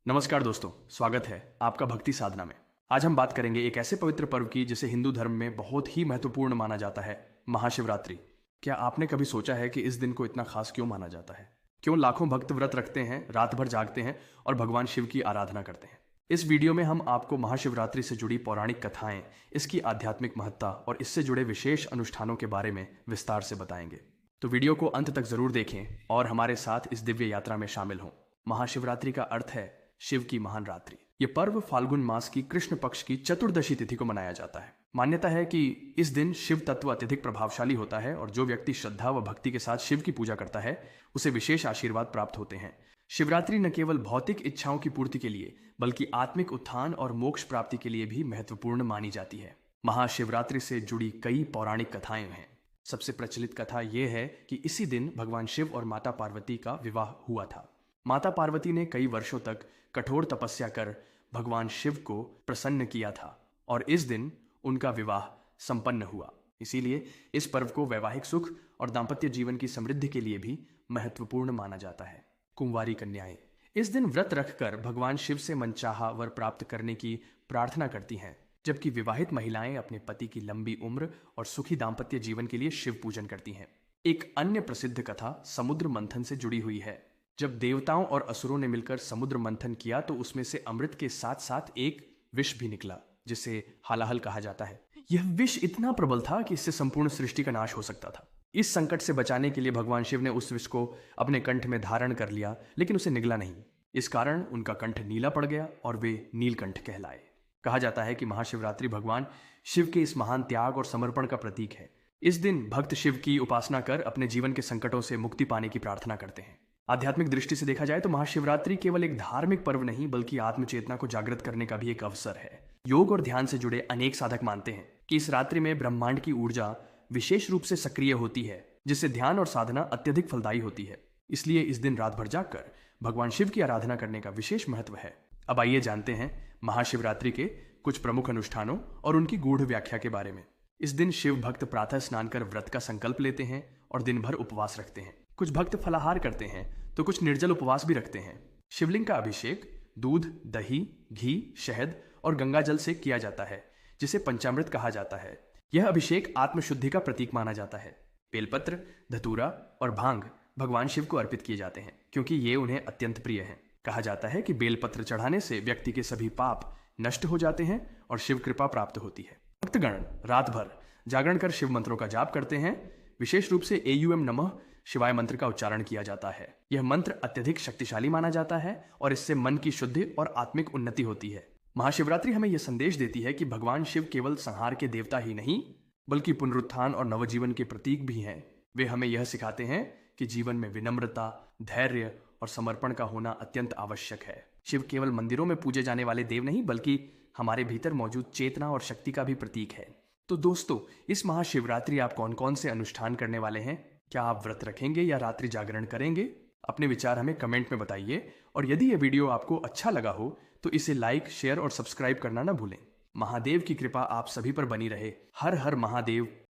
नमस्कार दोस्तों, स्वागत है आपका भक्ति साधना में। आज हम बात करेंगे एक ऐसे पवित्र पर्व की जिसे हिंदू धर्म में बहुत ही महत्वपूर्ण माना जाता है, महाशिवरात्रि। क्या आपने कभी सोचा है कि इस दिन को इतना खास क्यों माना जाता है? क्यों लाखों भक्त व्रत रखते हैं, रात भर जागते हैं और भगवान शिव की आराधना करते हैं? इस वीडियो में हम आपको महाशिवरात्रि से जुड़ी पौराणिक कथाएं, इसकी आध्यात्मिक महत्ता और इससे जुड़े विशेष अनुष्ठानों के बारे में विस्तार से बताएंगे। तो वीडियो को अंत तक जरूर देखें और हमारे साथ इस दिव्य यात्रा में शामिल हों। महाशिवरात्रि का अर्थ है शिव की महान रात्रि। ये पर्व फाल्गुन मास की कृष्ण पक्ष की चतुर्दशी तिथि को मनाया जाता है। मान्यता है कि इस दिन शिव तत्व अत्यधिक प्रभावशाली होता है और जो व्यक्ति श्रद्धा व भक्ति के साथ शिव की पूजा करता है उसे विशेष आशीर्वाद प्राप्त होते हैं। शिवरात्रि न केवल भौतिक इच्छाओं की पूर्ति के लिए बल्कि आत्मिक उत्थान और मोक्ष प्राप्ति के लिए भी महत्वपूर्ण मानी जाती है। महाशिवरात्रि से जुड़ी कई पौराणिक कथाएं हैं। सबसे प्रचलित कथा यह है कि इसी दिन भगवान शिव और माता पार्वती का विवाह हुआ था। माता पार्वती ने कई वर्षों तक कठोर तपस्या कर भगवान शिव को प्रसन्न किया था और इस दिन उनका विवाह संपन्न हुआ। इसीलिए इस पर्व को वैवाहिक सुख और दाम्पत्य जीवन की समृद्धि के लिए भी महत्वपूर्ण माना जाता है। कुंवारी कन्याएं इस दिन व्रत रखकर भगवान शिव से मनचाहा वर प्राप्त करने की प्रार्थना करती हैं, जबकि विवाहित महिलाएं अपने पति की लंबी उम्र और सुखी दाम्पत्य जीवन के लिए शिव पूजन करती हैं। एक अन्य प्रसिद्ध कथा समुद्र मंथन से जुड़ी हुई है। जब देवताओं और असुरों ने मिलकर समुद्र मंथन किया तो उसमें से अमृत के साथ साथ एक विष भी निकला, जिसे हालाहल कहा जाता है। यह विष इतना प्रबल था कि इससे संपूर्ण सृष्टि का नाश हो सकता था। इस संकट से बचाने के लिए भगवान शिव ने उस विष को अपने कंठ में धारण कर लिया, लेकिन उसे निगला नहीं। इस कारण उनका कंठ नीला पड़ गया और वे नीलकंठ कहलाए। कहा जाता है कि महाशिवरात्रि भगवान शिव के इस महान त्याग और समर्पण का प्रतीक है। इस दिन भक्त शिव की उपासना कर अपने जीवन के संकटों से मुक्ति पाने की प्रार्थना करते हैं। आध्यात्मिक दृष्टि से देखा जाए तो महाशिवरात्रि केवल एक धार्मिक पर्व नहीं बल्कि आत्मचेतना को जागृत करने का भी एक अवसर है। योग और ध्यान से जुड़े अनेक साधक मानते हैं कि इस रात्रि में ब्रह्मांड की ऊर्जा विशेष रूप से सक्रिय होती है, जिससे ध्यान और साधना अत्यधिक फलदायी होती है। इसलिए इस दिन रात भर जागकर भगवान शिव की आराधना करने का विशेष महत्व है। अब आइए जानते हैं महाशिवरात्रि के कुछ प्रमुख अनुष्ठानों और उनकी गूढ़ व्याख्या के बारे में। इस दिन शिव भक्त प्रातः स्नान कर व्रत का संकल्प लेते हैं और दिन भर उपवास रखते हैं। कुछ भक्त फलाहार करते हैं तो कुछ निर्जल उपवास भी रखते हैं। शिवलिंग का अभिषेक दूध, दही, घी, शहद और गंगा जल से किया जाता है, जिसे पंचामृत कहा जाता है। यह अभिषेक आत्मशुद्धि का प्रतीक माना जाता है। बेलपत्र, धतूरा और भांग भगवान शिव को अर्पित किए जाते हैं क्योंकि ये उन्हें अत्यंत प्रिय हैं। कहा जाता है कि बेलपत्र चढ़ाने से व्यक्ति के सभी पाप नष्ट हो जाते हैं और शिव कृपा प्राप्त होती है। भक्तगण रात भर जागरण कर शिव मंत्रों का जाप करते हैं। विशेष रूप से एयूएम नमः शिवाय मंत्र का उच्चारण किया जाता है। यह मंत्र अत्यधिक शक्तिशाली माना जाता है और इससे मन की शुद्धि और आत्मिक उन्नति होती है। महाशिवरात्रि हमें यह संदेश देती है कि भगवान शिव केवल संहार के देवता ही नहीं बल्कि पुनरुत्थान और नवजीवन के प्रतीक भी हैं। वे हमें यह सिखाते हैं कि जीवन में विनम्रता, धैर्य और समर्पण का होना अत्यंत आवश्यक है। शिव केवल मंदिरों में पूजे जाने वाले देव नहीं बल्कि हमारे भीतर मौजूद चेतना और शक्ति का भी प्रतीक है। तो दोस्तों, इस महाशिवरात्रि आप कौन कौन से अनुष्ठान करने वाले हैं? क्या आप व्रत रखेंगे या रात्रि जागरण करेंगे? अपने विचार हमें कमेंट में बताइए और यदि यह वीडियो आपको अच्छा लगा हो तो इसे लाइक, शेयर और सब्सक्राइब करना ना भूलें। महादेव की कृपा आप सभी पर बनी रहे। हर हर महादेव।